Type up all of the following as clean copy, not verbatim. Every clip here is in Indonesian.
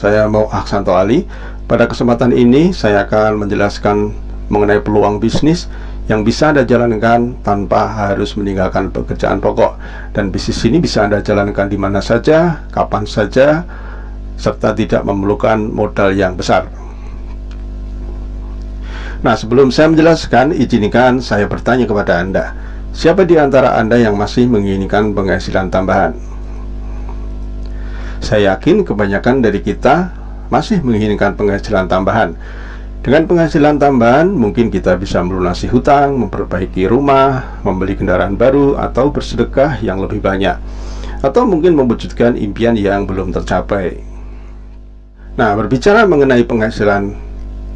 Saya Mau Aksanto Ali. Pada kesempatan ini saya akan menjelaskan mengenai peluang bisnis yang bisa Anda jalankan tanpa harus meninggalkan pekerjaan pokok. Dan bisnis ini bisa Anda jalankan di mana saja, kapan saja, serta tidak memerlukan modal yang besar. Nah, sebelum saya menjelaskan, izinkan saya bertanya kepada Anda. Siapa di antara Anda yang masih menginginkan penghasilan tambahan? Saya yakin kebanyakan dari kita masih menginginkan penghasilan tambahan. Dengan penghasilan tambahan, mungkin kita bisa melunasi hutang, memperbaiki rumah, membeli kendaraan baru, atau bersedekah yang lebih banyak, atau mungkin mewujudkan impian yang belum tercapai. Nah, berbicara mengenai penghasilan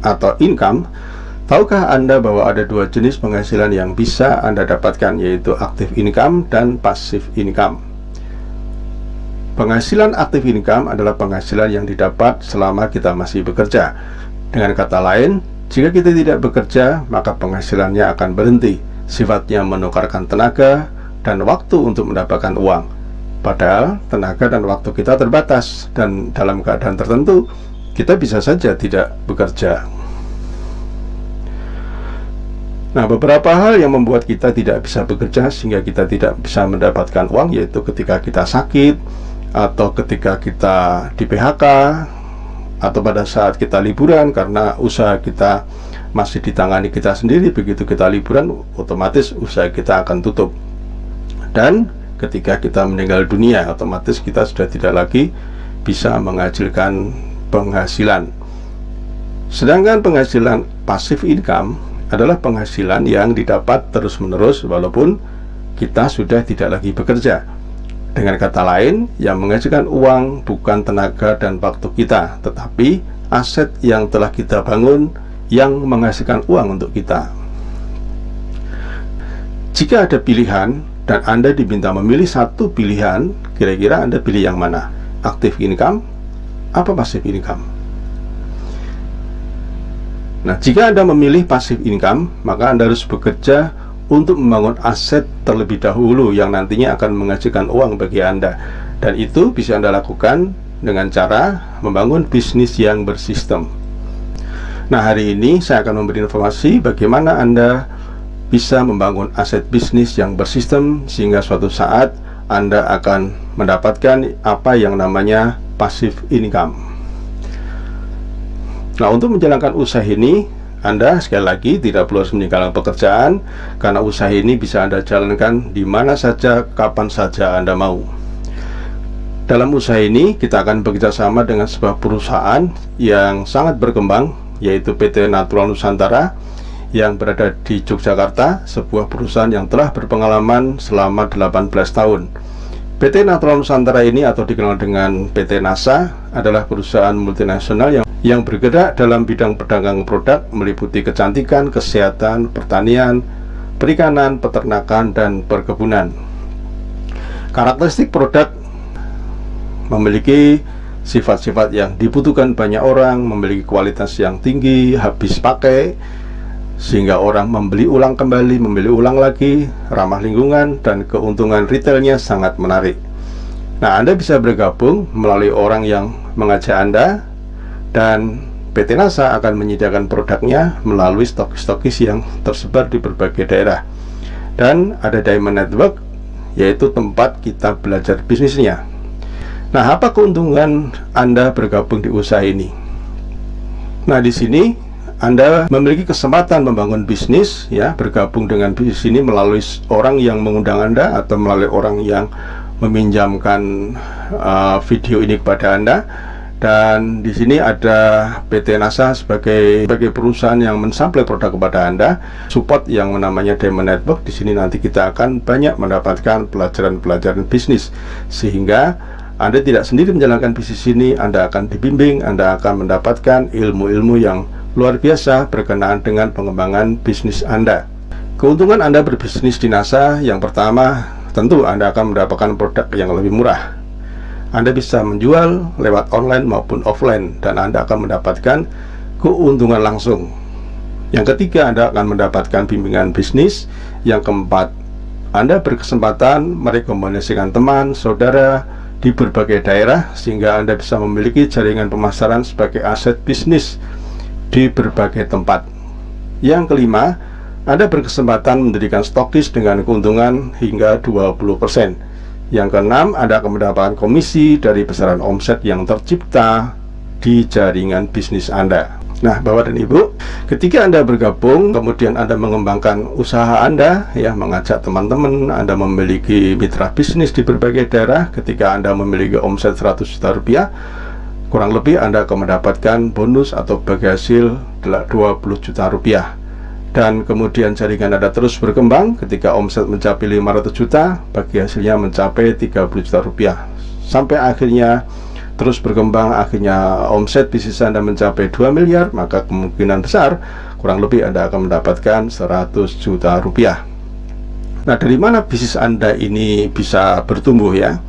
atau income, tahukah Anda bahwa ada dua jenis penghasilan yang bisa Anda dapatkan, yaitu active income dan passive income. Penghasilan active income adalah penghasilan yang didapat selama kita masih bekerja. Dengan kata lain, jika kita tidak bekerja, maka penghasilannya akan berhenti. Sifatnya menukarkan tenaga dan waktu untuk mendapatkan uang. Padahal tenaga dan waktu kita terbatas, dan dalam keadaan tertentu kita bisa saja tidak bekerja. Nah, beberapa hal yang membuat kita tidak bisa bekerja sehingga kita tidak bisa mendapatkan uang, yaitu ketika kita sakit, atau ketika kita di PHK, atau pada saat kita liburan karena usaha kita masih ditangani kita sendiri. Begitu kita liburan, otomatis usaha kita akan tutup. Dan ketika kita meninggal dunia, otomatis kita sudah tidak lagi bisa menghasilkan penghasilan. Sedangkan penghasilan passive income adalah penghasilan yang didapat terus-menerus walaupun kita sudah tidak lagi bekerja. Dengan kata lain, yang menghasilkan uang bukan tenaga dan waktu kita, tetapi aset yang telah kita bangun yang menghasilkan uang untuk kita. Jika ada pilihan dan Anda diminta memilih satu pilihan, kira-kira Anda pilih yang mana? Active income apa passive income? Nah, jika Anda memilih passive income, maka Anda harus bekerja untuk membangun aset terlebih dahulu yang nantinya akan menghasilkan uang bagi Anda. Dan itu bisa Anda lakukan dengan cara membangun bisnis yang bersistem. Nah, hari ini saya akan memberi informasi bagaimana Anda bisa membangun aset bisnis yang bersistem sehingga suatu saat Anda akan mendapatkan apa yang namanya passive income. Nah, untuk menjalankan usaha ini, Anda sekali lagi tidak perlu meninggalkan pekerjaan, karena usaha ini bisa Anda jalankan di mana saja, kapan saja Anda mau. Dalam usaha ini kita akan bekerja sama dengan sebuah perusahaan yang sangat berkembang, yaitu PT Natural Nusantara yang berada di Yogyakarta, sebuah perusahaan yang telah berpengalaman selama 18 tahun. PT Natural Nusantara ini, atau dikenal dengan PT NASA, adalah perusahaan multinasional yang bergerak dalam bidang perdagangan produk meliputi kecantikan, kesehatan, pertanian, perikanan, peternakan, dan perkebunan. Karakteristik produk memiliki sifat-sifat yang dibutuhkan banyak orang, memiliki kualitas yang tinggi, habis pakai, sehingga orang membeli ulang kembali, membeli ulang lagi, ramah lingkungan, dan keuntungan retailnya sangat menarik. Nah, Anda bisa bergabung melalui orang yang mengajak Anda, dan PT NASA akan menyediakan produknya melalui stokis-stokis yang tersebar di berbagai daerah. Dan ada Diamond Network, yaitu tempat kita belajar bisnisnya. Nah, apa keuntungan Anda bergabung di usaha ini? Nah, di sini Anda memiliki kesempatan membangun bisnis, ya, bergabung dengan bisnis ini melalui orang yang mengundang Anda atau melalui orang yang meminjamkan video ini kepada Anda. Dan di sini ada PT NASA sebagai perusahaan yang mensuplai produk kepada Anda, support yang namanya Diamond Network. Di sini nanti kita akan banyak mendapatkan pelajaran-pelajaran bisnis, sehingga Anda tidak sendiri menjalankan bisnis ini. Anda akan dibimbing, Anda akan mendapatkan ilmu-ilmu yang luar biasa berkenaan dengan pengembangan bisnis Anda. Keuntungan Anda berbisnis di NASA, yang pertama, tentu Anda akan mendapatkan produk yang lebih murah. Anda bisa menjual lewat online maupun offline, dan Anda akan mendapatkan keuntungan langsung. Yang ketiga, Anda akan mendapatkan bimbingan bisnis. Yang keempat, Anda berkesempatan merekomendasikan teman, saudara di berbagai daerah, sehingga Anda bisa memiliki jaringan pemasaran sebagai aset bisnis di berbagai tempat. Yang kelima, Anda berkesempatan mendirikan stokis dengan keuntungan hingga 20%. Yang keenam, Anda akan mendapatkan komisi dari besaran omset yang tercipta di jaringan bisnis Anda. Nah, Bapak dan Ibu, ketika Anda bergabung, kemudian Anda mengembangkan usaha Anda, ya, mengajak teman-teman, Anda memiliki mitra bisnis di berbagai daerah. Ketika Anda memiliki omset 100 juta rupiah, kurang lebih Anda akan mendapatkan bonus atau bagi hasil 20 juta rupiah. Dan kemudian jaringan Anda terus berkembang. Ketika omset mencapai 500 juta, bagi hasilnya mencapai 30 juta rupiah. Sampai akhirnya terus berkembang, akhirnya omset bisnis Anda mencapai 2 miliar, maka kemungkinan besar kurang lebih Anda akan mendapatkan 100 juta rupiah. Nah, dari mana bisnis Anda ini bisa bertumbuh, ya?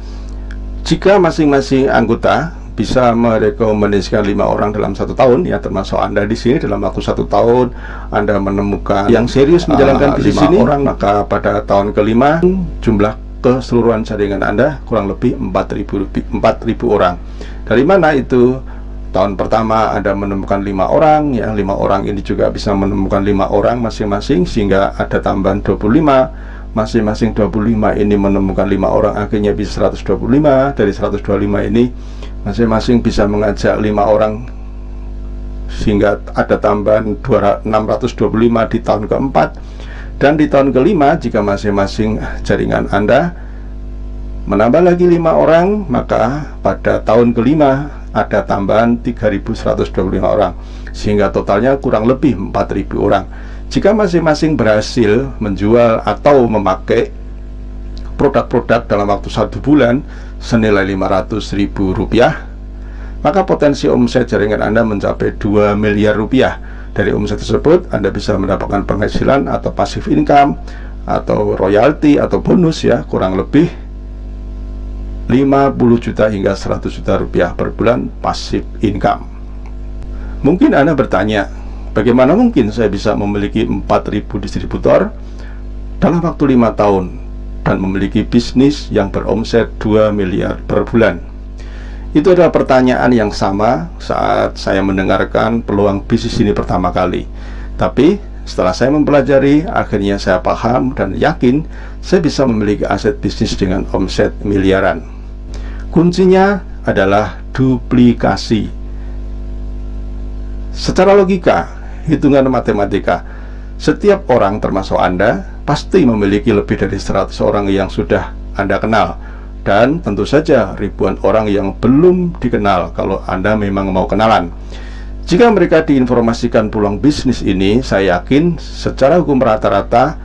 Jika masing-masing anggota bisa merekomendasikan 5 orang dalam 1 tahun, ya, termasuk Anda di sini, dalam waktu 1 tahun Anda menemukan yang serius menjalankan bisnis ini, orang, maka pada tahun kelima jumlah keseluruhan jaringan Anda kurang lebih 4.000 orang. Dari mana itu? Tahun pertama Anda menemukan 5 orang, ya, 5 orang ini juga bisa menemukan 5 orang masing-masing, sehingga ada tambahan 25. Masing-masing 25 ini menemukan 5 orang, akhirnya bisa 125. Dari 125 ini masing-masing bisa mengajak 5 orang, sehingga ada tambahan 625 di tahun keempat. Dan di tahun kelima, jika masing-masing jaringan Anda menambah lagi 5 orang, maka pada tahun kelima ada tambahan 3.125 orang, sehingga totalnya kurang lebih 4.000 orang. Jika masing-masing berhasil menjual atau memakai produk-produk dalam waktu 1 bulan senilai 500.000 rupiah, maka potensi omset jaringan Anda mencapai 2 miliar rupiah. Dari omset tersebut Anda bisa mendapatkan penghasilan atau passive income atau royalti atau bonus, ya, kurang lebih 50 juta hingga 100 juta rupiah per bulan passive income. Mungkin Anda bertanya, bagaimana mungkin saya bisa memiliki 4.000 distributor dalam waktu 5 tahun dan memiliki bisnis yang beromset 2 miliar per bulan? Itu adalah pertanyaan yang sama saat saya mendengarkan peluang bisnis ini pertama kali. Tapi setelah saya mempelajari, akhirnya saya paham dan yakin saya bisa memiliki aset bisnis dengan omset miliaran. Kuncinya adalah duplikasi. Secara logika, hitungan matematika, setiap orang termasuk Anda pasti memiliki lebih dari 100 orang yang sudah Anda kenal. Dan tentu saja ribuan orang yang belum dikenal kalau Anda memang mau kenalan. Jika mereka diinformasikan peluang bisnis ini, saya yakin secara hukum rata-rata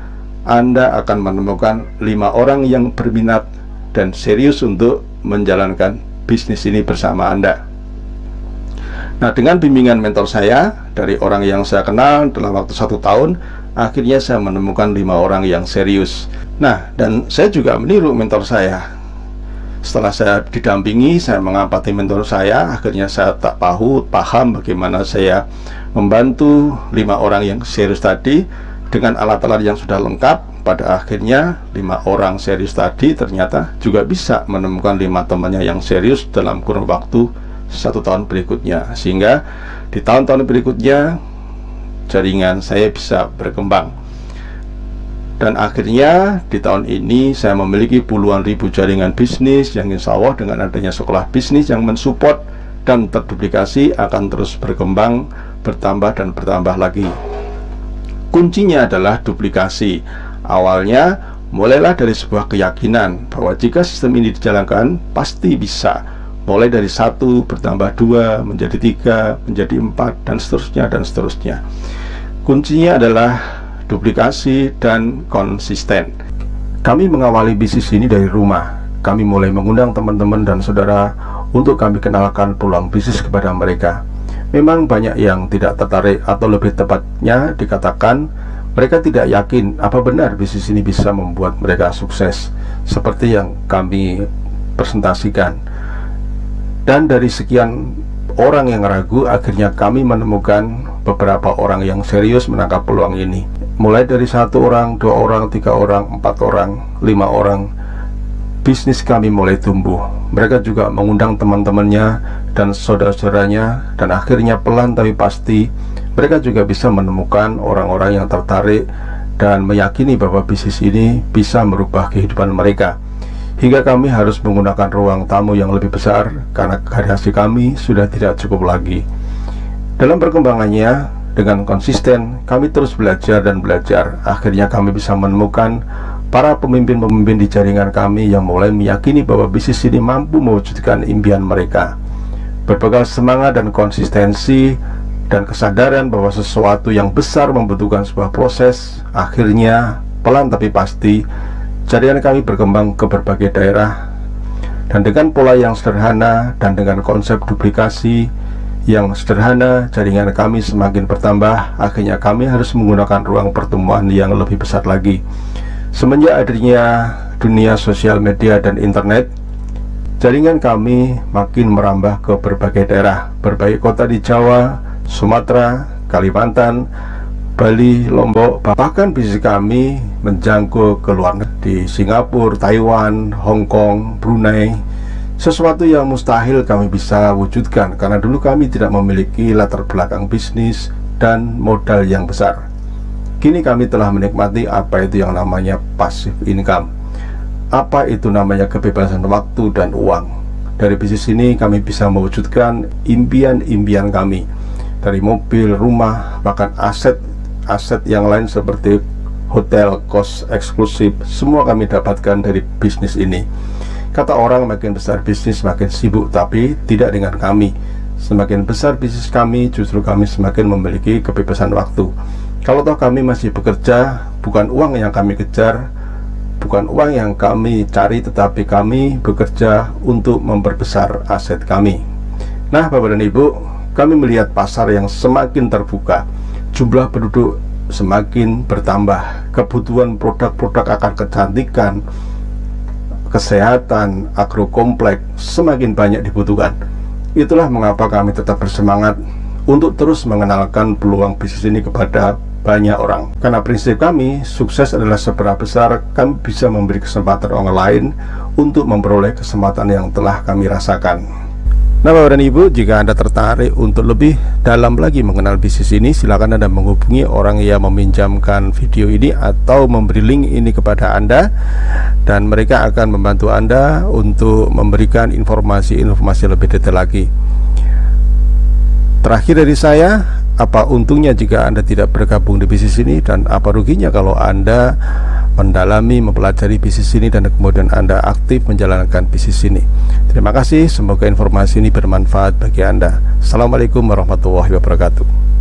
Anda akan menemukan 5 orang yang berminat dan serius untuk menjalankan bisnis ini bersama Anda. Nah, dengan bimbingan mentor saya dari orang yang saya kenal dalam waktu 1 tahun, akhirnya saya menemukan 5 orang yang serius. Nah, dan saya juga meniru mentor saya. Setelah saya didampingi, saya mengamati mentor saya, akhirnya saya tak paham bagaimana saya membantu 5 orang yang serius tadi dengan alat-alat yang sudah lengkap. Pada akhirnya 5 orang serius tadi ternyata juga bisa menemukan 5 temannya yang serius dalam kurun waktu 1 tahun berikutnya, sehingga di tahun-tahun berikutnya jaringan saya bisa berkembang. Dan akhirnya di tahun ini saya memiliki puluhan ribu jaringan bisnis yang insya Allah dengan adanya sekolah bisnis yang mensupport dan terduplikasi akan terus berkembang, bertambah dan bertambah lagi. Kuncinya adalah duplikasi. Awalnya mulailah dari sebuah keyakinan bahwa jika sistem ini dijalankan pasti bisa. Mulai dari 1 bertambah 2 menjadi 3 menjadi 4 dan seterusnya dan seterusnya. Kuncinya adalah duplikasi dan konsisten. Kami mengawali bisnis ini dari rumah. Kami mulai mengundang teman-teman dan saudara untuk kami kenalkan peluang bisnis kepada mereka. Memang banyak yang tidak tertarik, atau lebih tepatnya dikatakan mereka tidak yakin apa benar bisnis ini bisa membuat mereka sukses seperti yang kami presentasikan. Dan dari sekian orang yang ragu, akhirnya kami menemukan beberapa orang yang serius menangkap peluang ini. Mulai dari 1 orang, 2 orang, 3 orang, 4 orang, 5 orang, bisnis kami mulai tumbuh. mereka juga mengundang teman-temannya dan saudara-saudaranya, dan akhirnya pelan tapi pasti mereka juga bisa menemukan orang-orang yang tertarik dan meyakini bahwa bisnis ini bisa merubah kehidupan mereka. Hingga kami harus menggunakan ruang tamu yang lebih besar karena karyawan kami sudah tidak cukup lagi. Dalam perkembangannya, dengan konsisten kami terus belajar dan belajar. Akhirnya kami bisa menemukan para pemimpin-pemimpin di jaringan kami yang mulai meyakini bahwa bisnis ini mampu mewujudkan impian mereka. Berbekal semangat dan konsistensi dan kesadaran bahwa sesuatu yang besar membutuhkan sebuah proses, akhirnya pelan tapi pasti jaringan kami berkembang ke berbagai daerah. Dan dengan pola yang sederhana dan dengan konsep duplikasi yang sederhana, jaringan kami semakin bertambah. Akhirnya kami harus menggunakan ruang pertemuan yang lebih besar lagi. Semenjak adanya dunia sosial media dan internet, jaringan kami makin merambah ke berbagai daerah, berbagai kota di Jawa, Sumatera, Kalimantan, Bali, Lombok. Bahkan bisnis kami menjangkau ke luar negeri, di Singapura, Taiwan, Hong Kong, Brunei. Sesuatu yang mustahil kami bisa wujudkan karena dulu kami tidak memiliki latar belakang bisnis dan modal yang besar. Kini kami telah menikmati apa itu yang namanya passive income, apa itu namanya kebebasan waktu dan uang. Dari bisnis ini kami bisa mewujudkan impian-impian kami, dari mobil, rumah, bahkan aset yang lain seperti hotel, kos eksklusif. Semua kami dapatkan dari bisnis ini. Kata orang, makin besar bisnis makin sibuk, tapi tidak dengan kami. Semakin besar bisnis kami, justru kami semakin memiliki kebebasan waktu. Kalau toh kami masih bekerja, bukan uang yang kami kejar, bukan uang yang kami cari, tetapi kami bekerja untuk memperbesar aset kami. Nah, Bapak dan Ibu, kami melihat pasar yang semakin terbuka, jumlah penduduk semakin bertambah, kebutuhan produk-produk akan kecantikan, kesehatan, agrokompleks semakin banyak dibutuhkan. Itulah mengapa kami tetap bersemangat untuk terus mengenalkan peluang bisnis ini kepada banyak orang. Karena prinsip kami, sukses adalah seberapa besar kami bisa memberi kesempatan orang lain untuk memperoleh kesempatan yang telah kami rasakan. Nah, Bapak dan Ibu, jika Anda tertarik untuk lebih dalam lagi mengenal bisnis ini, silakan Anda menghubungi orang yang meminjamkan video ini atau memberi link ini kepada Anda, dan mereka akan membantu Anda untuk memberikan informasi-informasi lebih detail lagi. Terakhir dari saya, apa untungnya jika Anda tidak bergabung di bisnis ini, dan apa ruginya kalau Anda mendalami, mempelajari bisnis ini dan kemudian Anda aktif menjalankan bisnis ini. Terima kasih, semoga informasi ini bermanfaat bagi Anda. Assalamualaikum warahmatullahi wabarakatuh.